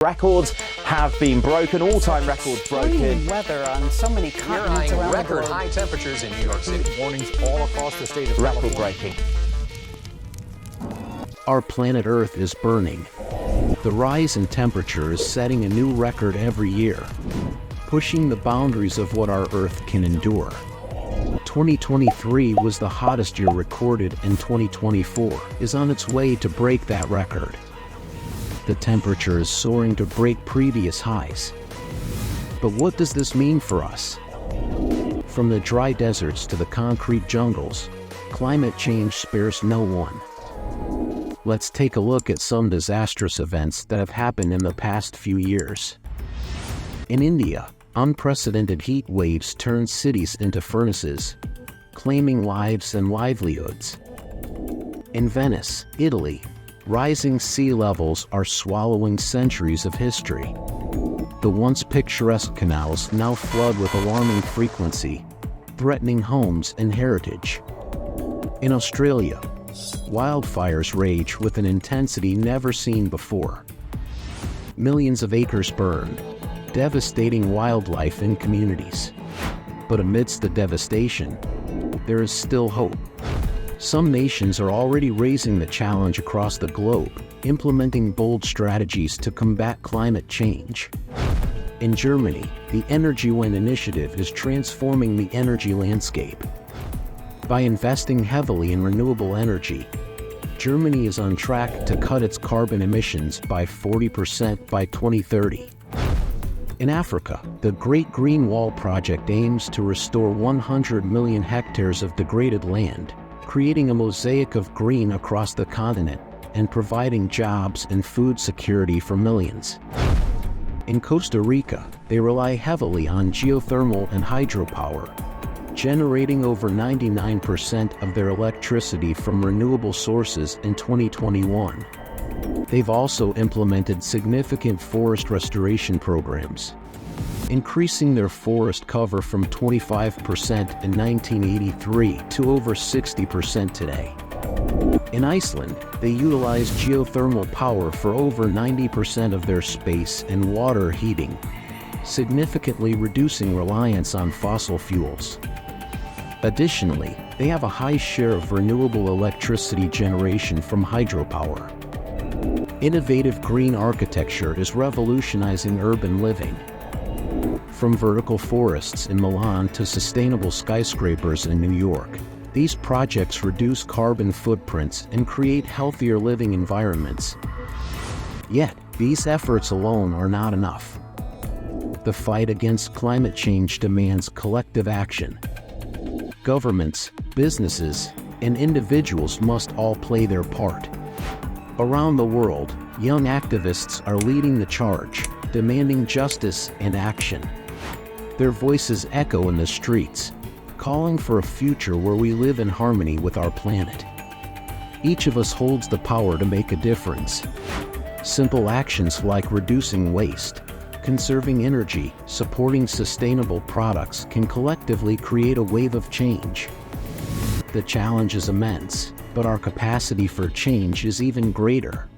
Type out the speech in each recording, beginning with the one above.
Records have been broken, all-time records broken. Extreme weather on so many continents around the record world. high temperatures in New York City. Warnings all across the state of Record California. breaking. Our planet Earth is burning. The rise in temperature is setting a new record every year, pushing the boundaries of what our Earth can endure. 2023 was the hottest year recorded, and 2024 is on its way to break that record. The temperature is soaring to break previous highs. But what does this mean for us? From the dry deserts to the concrete jungles, climate change spares no one. Let's take a look at some disastrous events that have happened in the past few years. In India, unprecedented heat waves turned cities into furnaces, claiming lives and livelihoods. In Venice, Italy, rising sea levels are swallowing centuries of history. The once picturesque canals now flood with alarming frequency, threatening homes and heritage. In Australia, wildfires rage with an intensity never seen before. Millions of acres burned, devastating wildlife and communities. But amidst the devastation, there is still hope. Some nations are already raising the challenge across the globe, implementing bold strategies to combat climate change. In Germany, the EnergyWende initiative is transforming the energy landscape. By investing heavily in renewable energy, Germany is on track to cut its carbon emissions by 40% by 2030. In Africa, the Great Green Wall project aims to restore 100 million hectares of degraded land, creating a mosaic of green across the continent and providing jobs and food security for millions. In Costa Rica, they rely heavily on geothermal and hydropower, generating over 99% of their electricity from renewable sources in 2021. They've also implemented significant forest restoration programs, increasing their forest cover from 25% in 1983 to over 60% today. In Iceland, they utilize geothermal power for over 90% of their space and water heating, significantly reducing reliance on fossil fuels. Additionally, they have a high share of renewable electricity generation from hydropower. Innovative green architecture is revolutionizing urban living. From vertical forests in Milan to sustainable skyscrapers in New York, these projects reduce carbon footprints and create healthier living environments. Yet, these efforts alone are not enough. The fight against climate change demands collective action. Governments, businesses, and individuals must all play their part. Around the world, young activists are leading the charge, demanding justice and action. Their voices echo in the streets, calling for a future where we live in harmony with our planet. Each of us holds the power to make a difference. Simple actions like reducing waste, conserving energy, supporting sustainable products can collectively create a wave of change. The challenge is immense, but our capacity for change is even greater.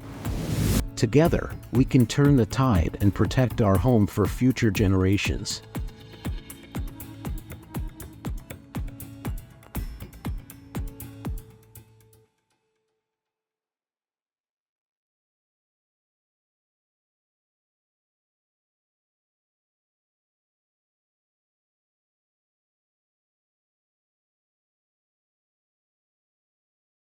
Together, we can turn the tide and protect our home for future generations.